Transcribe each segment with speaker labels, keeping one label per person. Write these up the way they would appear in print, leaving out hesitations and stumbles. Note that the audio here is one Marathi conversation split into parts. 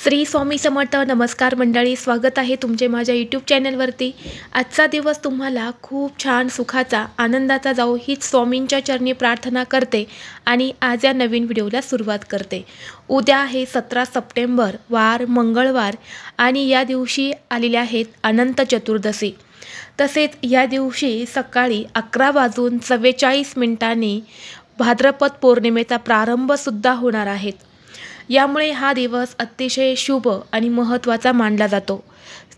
Speaker 1: श्री स्वामी समर्थ। नमस्कार मंडळी, स्वागत आहे तुमचे माझ्या यूट्यूब चॅनलवरती। आजचा दिवस तुम्हाला खूप छान सुखाचा आनंदाचा जाओ हीच स्वामींच्या चरणी प्रार्थना करते आणि आज या नवीन व्हिडिओला सुरुवात करते। उद्या आहे 17 सप्टेंबर, वार मंगळवार आणि या दिवशी आलेले आहेत अनंत चतुर्दशी। तसेच या दिवशी सकाळी 11:44 भाद्रपद पौर्णिमेचा प्रारंभ सुद्धा होणार आहे। यामुळे हा दिवस अतिशय शुभ आणि महत्त्वाचा मानला जातो।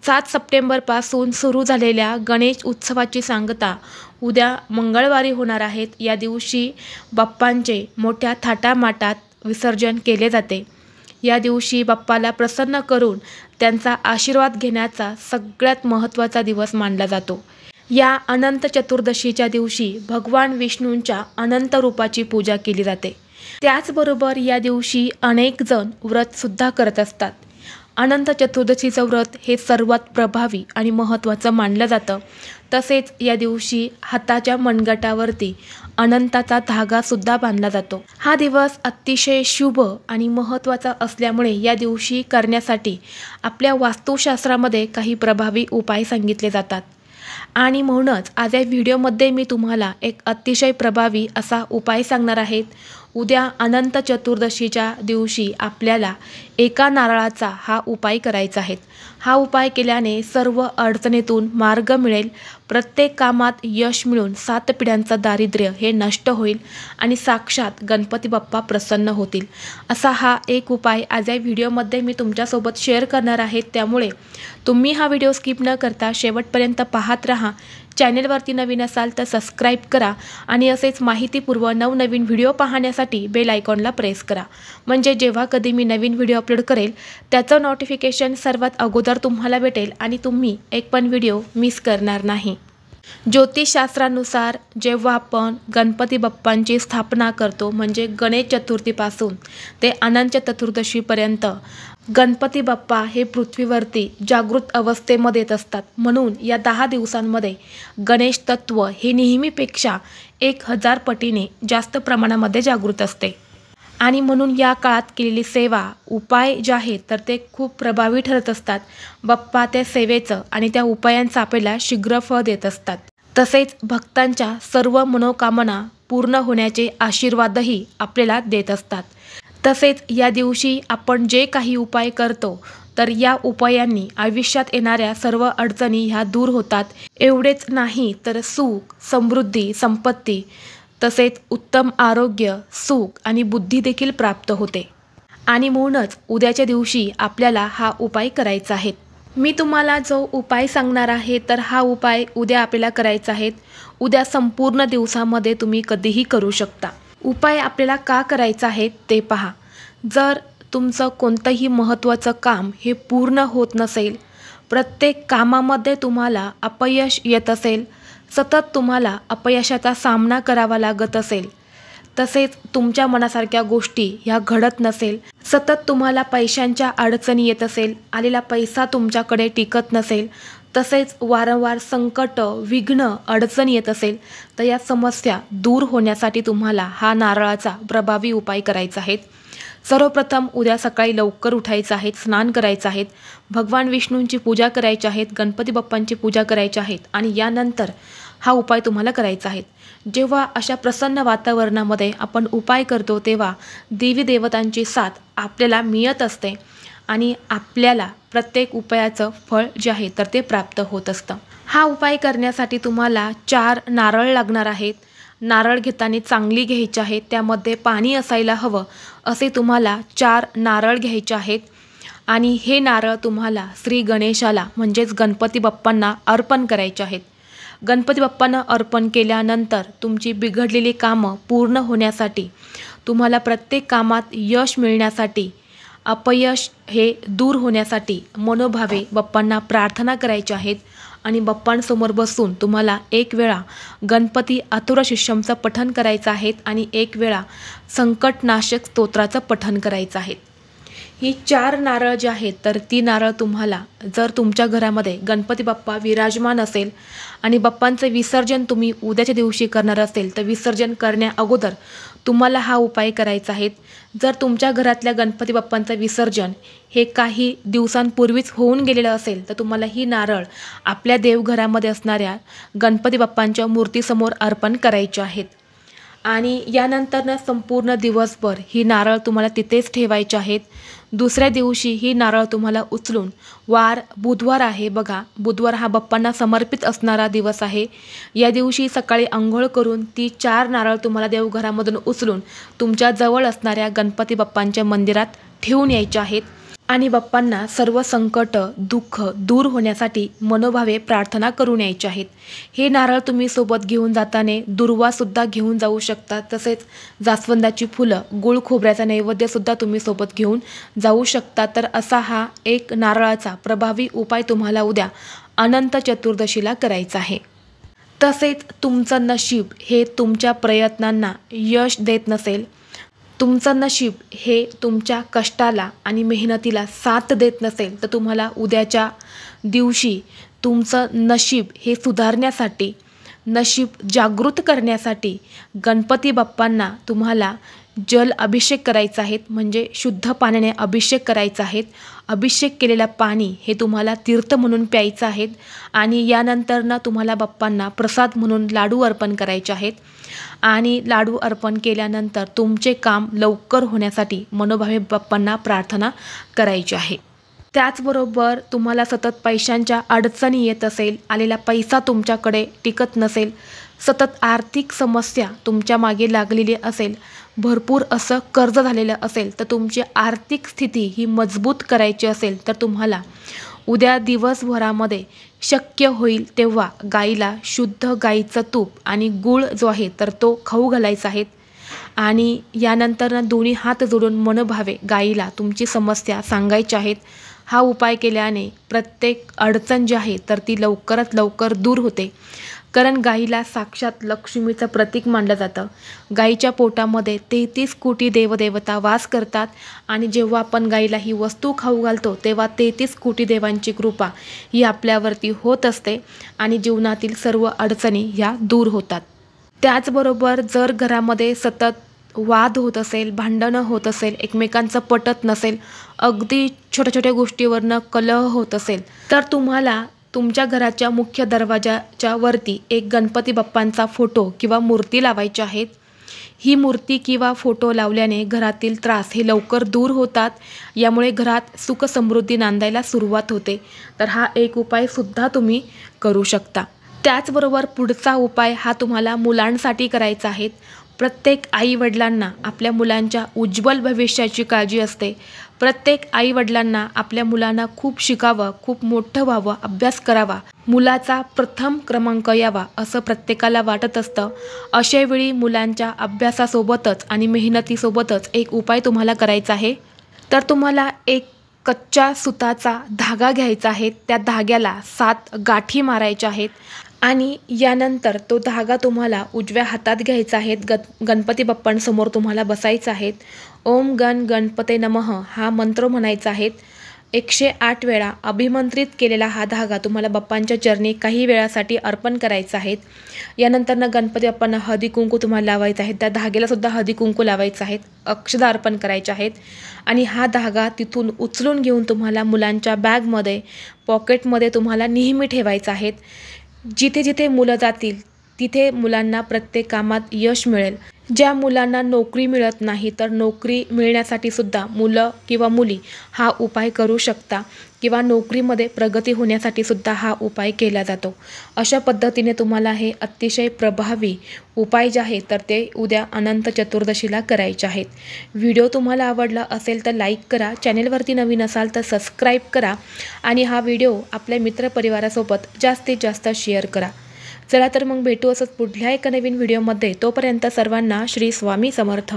Speaker 1: 7 सप्टेंबरपासून सुरू झालेल्या गणेश उत्सवाची सांगता उद्या मंगळवारी होणार आहेत। या दिवशी बाप्पांचे मोठ्या थाटामाटात विसर्जन केले जाते। या दिवशी बाप्पाला प्रसन्न करून त्यांचा आशीर्वाद घेण्याचा सगळ्यात महत्त्वाचा दिवस मानला जातो। या अनंत चतुर्दशीच्या दिवशी भगवान विष्णूंच्या अनंत रूपाची पूजा केली जाते। त्याचबरोबर या दिवशी अनेक जण व्रत सुद्धा करत असतात। अनंत चतुर्दशीचं व्रत हे सर्वात प्रभावी आणि महत्त्वाचं मानलं जातं। तसेच या दिवशी हाताच्या मनगटावरती अनंताचा धागा सुद्धा बांधला जातो। हा दिवस अतिशय शुभ आणि महत्त्वाचा असल्यामुळे या दिवशी करण्यासाठी आपल्या वास्तुशास्त्रामध्ये काही प्रभावी उपाय सांगितले जातात आणि म्हणूनच आज या व्हिडिओमध्ये मी तुम्हाला एक अतिशय प्रभावी असा उपाय सांगणार आहे। उद्या अनंत चतुर्दशीच्या दिवशी आपल्याला एका नारळाचा हा उपाय करायचा आहे। हा उपाय केल्याने सर्व अडचणीतून मार्ग मिळेल, प्रत्येक कामात यश मिळून 7 पिढ्यांचं दारिद्र्य हे नष्ट होईल आणि साक्षात गणपती बाप्पा प्रसन्न होतील। असा हा एक उपाय आज या व्हिडिओमध्ये मी तुमच्यासोबत शेअर करणार आहे। त्यामुळे तुम्ही हा व्हिडिओ स्किप न करता शेवटपर्यंत पाहत राहा। चॅनलवरती नवीन असाल तर सबस्क्राईब करा आणि असेच माहितीपूर्ण नवनवीन व्हिडिओ पाहण्यासाठी बेल आयकॉनला प्रेस करा, म्हणजे जेव्हा कधी मी नवीन व्हिडिओ अपलोड करेल त्याचं नोटिफिकेशन सर्वात अगोदर तुम्हाला भेटेल आणि तुम्ही एक पण व्हिडिओ मिस करणार नाही। ज्योतिषशास्त्रानुसार जेव्हा आपण गणपती बाप्पांची स्थापना करतो म्हणजे गणेश चतुर्थीपासून ते अनंत चतुर्दशीपर्यंत गणपती बाप्पा हे पृथ्वीवरती जागृत अवस्थेमध्ये येत असतात। म्हणून या 10 दिवसांमध्ये गणेश तत्व हे नेहमीपेक्षा 1000 पटीने जास्त प्रमाणामध्ये जागृत असते आणि म्हणून या काळात केलेली सेवा उपाय जे आहेत तर ते खूप प्रभावी ठरत असतात। बाप्पा त्या सेवेचं आणि त्या उपायांचं आपल्याला शीघ्र फळ देत असतात। तसेच भक्तांच्या सर्व मनोकामना पूर्ण होण्याचे आशीर्वादही आपल्याला देत असतात। तसेच या दिवशी आपण जे काही उपाय करतो तर या उपायांनी आयुष्यात येणाऱ्या सर्व अडचणी ह्या दूर होतात। एवढेच नाही तर सुख, समृद्धी, संपत्ती तसेच उत्तम आरोग्य, सुख आणि बुद्धी देखील प्राप्त होते आणि म्हणूनच उद्याच्या दिवशी आपल्याला हा उपाय करायचा आहे। मी तुम्हाला जो उपाय सांगणार आहे तर हा उपाय उद्या आपल्याला करायचा आहे। उद्या संपूर्ण दिवसामध्ये तुम्ही कधीही करू शकता। उपाय आपल्याला का करायचा आहे ते पहा। जर तुमचं कोणतंही महत्त्वाचं काम हे पूर्ण होत नसेल, प्रत्येक कामामध्ये तुम्हाला अपयश येत असेल, सतत तुम्हाला अपयशाचा सामना करावा लागत असेल, तसेच तुमच्या मनासारख्या गोष्टी ह्या घडत नसेल, सतत तुम्हाला पैशांच्या अडचणी येत असेल, आलेला पैसा तुमच्याकडे टिकत नसेल, तसेच वारंवार संकट, विघ्न, अडचण येत असेल तर या समस्या दूर होण्यासाठी तुम्हाला हा नारळाचा प्रभावी उपाय करायचा आहे। सर्वप्रथम उद्या सकाळी लवकर उठायचं आहे, स्नान करायचं आहे, भगवान विष्णूंची पूजा करायची आहे, गणपती बाप्पांची पूजा करायची आहे आणि यानंतर हा उपाय तुम्हाला करायचा आहे। जेव्हा अशा प्रसन्न वातावरणामध्ये आपण उपाय करतो तेव्हा देवी देवतांची साथ आपल्याला मिळत असते आणि आपल्याला प्रत्येक उपायाचं फळ जे आहे तर ते प्राप्त होत असतं। हा उपाय करण्यासाठी तुम्हाला 4 नारळ लागणार आहेत। नारळ घेताना चांगली घ्यायची आहेत, त्यामध्ये पाणी असायला हवं असे तुम्हाला 4 नारळ घ्यायचे आहेत आणि हे नारळ तुम्हाला श्री गणेशाला म्हणजेच गणपती बाप्पांना अर्पण करायचे आहेत। गणपती बाप्पांना अर्पण केल्यानंतर तुमची बिघडलेली कामं पूर्ण होण्यासाठी, तुम्हाला प्रत्येक कामात यश मिळण्यासाठी, अपयश हे दूर होण्यासाठी मनोभावे बाप्पांना प्रार्थना करायची आहेत आणि बाप्पांसमोर बसून तुम्हाला 1 वेळा गणपती अथर्वशीर्षमचं पठण करायचं आहे आणि 1 वेळा संकटनाशक स्तोत्राचं पठण करायचं आहे। ही 4 नारळ जी आहेत तर ती नारळ तुम्हाला जर तुमच्या घरामध्ये गणपती बाप्पा विराजमान असेल आणि बाप्पांचं विसर्जन तुम्ही उद्याच्या दिवशी करणार असेल तर विसर्जन करण्या अगोदर तुम्हाला हा उपाय करायचा आहे। जर तुमच्या घरातल्या गणपती बाप्पांचं विसर्जन हे काही दिवसांपूर्वीच होऊन गेलेलं असेल तर तुम्हाला ही नारळ आपल्या देवघरामध्ये असणाऱ्या गणपती बाप्पांच्या मूर्तीसमोर अर्पण करायचे आहेत आणि यानंतर संपूर्ण दिवसभर ही नारळ तुम्हाला तिथेच ठेवायची आहेत। दुसऱ्या दिवशी ही नारळ तुम्हाला उचलून वार बुधवार आहे बघा, बुधवार हा बाप्पांना समर्पित असणारा दिवस आहे। या दिवशी सकाळी अंघोळ करून ती 4 नारळ तुम्हाला देवघरामधून उचलून तुमच्या जवळ असणाऱ्या गणपती बाप्पांच्या मंदिरात ठेवून यायचे आहेत आणि बाप्पांना सर्व संकट दुःख दूर होण्यासाठी मनोभावे प्रार्थना करून यायची आहेत। हे नारळ तुम्ही सोबत घेऊन जाताना दुर्वासुद्धा घेऊन जाऊ शकता, तसेच जास्वंदाची फुलं गुळ खोबऱ्याचा नैवेद्यसुद्धा तुम्ही सोबत घेऊन जाऊ शकता। तर असा हा एक नारळाचा प्रभावी उपाय तुम्हाला उद्या अनंत चतुर्दशीला करायचा आहे। तसेच तुमचं नशीब हे तुमच्या प्रयत्नांना यश देत नसेल, तुमचं नशीब हे तुमच्या कष्टाला आणि मेहनतीला साथ देत नसेल तर तुम्हाला उद्याच्या दिवशी तुमचं नशीब हे सुधारण्यासाठी, नशीब जागृत करण्यासाठी गणपती बाप्पांना तुम्हाला जल अभिषेक करायचा आहे, म्हणजे शुद्ध पाण्याने अभिषेक करायचा आहे। अभिषेक केलेलं पाणी हे तुम्हाला तीर्थ म्हणून प्यायचं आहे आणि यानंतरनं तुम्हाला बाप्पांना प्रसाद म्हणून लाडू अर्पण करायचे आहेत आणि लाडू अर्पण केल्यानंतर तुमचे काम लवकर होण्यासाठी मनोभावे बाप्पांना प्रार्थना करायची आहे। त्याचबरोबर तुम्हाला सतत पैशांच्या अडचणी येत असेल, आलेला पैसा तुमच्याकडे टिकत नसेल, सतत आर्थिक समस्या तुमच्या मागे लागलेली असेल, भरपूर असं कर्ज झालेलं असेल, तर तुमची आर्थिक स्थिती ही मजबूत करायची असेल तर तुम्हाला उद्या दिवसभरामध्ये शक्य होईल तेव्हा गाईला शुद्ध गाईचं तूप आणि गूळ जो आहे तर तो खाऊ घालायचा आहे आणि यानंतर दोन्ही हात जोडून मनोभावे गाईला तुमची समस्या सांगायची आहेत। हा उपाय केल्याने प्रत्येक अडचण जी आहे तर ती लवकरात लवकर दूर होते, कारण गाईला साक्षात लक्ष्मीचं प्रतीक मानलं जातं। गाईच्या पोटामध्ये 33 कोटी देवदेवता वास करतात आणि जेव्हा आपण गाईला ही वस्तू खाऊ घालतो तेव्हा 33 कोटी देवांची कृपा ही आपल्यावरती होत असते आणि जीवनातील सर्व अडचणी ह्या दूर होतात। त्याचबरोबर जर घरामध्ये सतत वाद होत असेल, भांडणं होत असेल, एकमेकांचं पटत नसेल, अगदी छोट्या छोट्या गोष्टीवरनं कलह होत असेल तर तुम्हाला तुमच्या घराच्या मुख्य दरवाजाच्या वरती एक गणपती बाप्पांचा फोटो किंवा मूर्ती लावायची आहेत। ही मूर्ती किंवा फोटो लावल्याने घरातील त्रास हे लवकर दूर होतात, यामुळे घरात सुख समृद्धी नांदायला सुरुवात होते। तर हा एक उपाय सुद्धा तुम्ही करू शकता। त्याचबरोबर पुढचा उपाय हा तुम्हाला मुलांसाठी करायचा आहे। प्रत्येक आईवडिलांना आपल्या मुलांच्या उज्ज्वल भविष्याची काळजी असते। प्रत्येक आईवडिलांना आपल्या मुलांना खूप शिकावं, खूप मोठं व्हावं, अभ्यास करावा, मुलाचा प्रथम क्रमांक यावा असं प्रत्येकाला वाटत असतं। अशावेळी मुलांच्या अभ्यासासोबतच आणि मेहनतीसोबतच एक उपाय तुम्हाला करायचा आहे। तर तुम्हाला एक कच्च्या सुताचा धागा घ्यायचा आहे, त्या धाग्याला 7 गाठी मारायच्या आहेत आणि यानंतर तो धागा तुम्हाला उजव्या हातात घ्यायचा आहे। गणपती बाप्पांसमोर तुम्हाला बसायचं आहे। ओम गण गणपते नमः हा मंत्र म्हणायचा आहे। 108 वेळा अभिमंत्रित केलेला हा धागा तुम्हाला बाप्पांच्या चरणी काही वेळासाठी अर्पण करायचा आहे। यानंतर गणपती बाप्पांना हळदी कुंकू तुम्हाला लावायचं आहे, त्या धाग्याला सुद्धा हळदी कुंकू लावायचं आहे, अक्षदा अर्पण करायचे आहेत आणि हा धागा तिथून उचलून घेऊन तुम्हाला मुलांच्या बॅगमध्ये, पॉकेटमध्ये तुम्हाला नेहमी ठेवायचा आहे। जिथे जिथे मुलं जातील तिथे मुलांना प्रत्येक कामात यश मिळेल। ज्या मुलांना नोकरी मिळत नाही तर नोकरी मिळण्यासाठी सुद्धा मुलं किंवा मुली हा उपाय करू शकता किंवा नोकरीमध्ये प्रगती होण्यासाठी सुद्धा हा उपाय केला जातो। अशा पद्धतीने तुम्हाला हे अतिशय प्रभावी उपाय जे आहे तर ते उद्या अनंत चतुर्दशीला करायचे आहेत। व्हिडिओ तुम्हाला आवडला असेल तर लाईक करा, चॅनेलवरती नवीन असाल तर सबस्क्राईब करा आणि हा व्हिडिओ आपल्या मित्रपरिवारासोबत जास्तीत जास्त शेअर करा। चला तर मग भेटू असंच पुढल्या एका नवीन व्हिडिओमध्ये। तोपर्यंत सर्वांना श्री स्वामी समर्थ।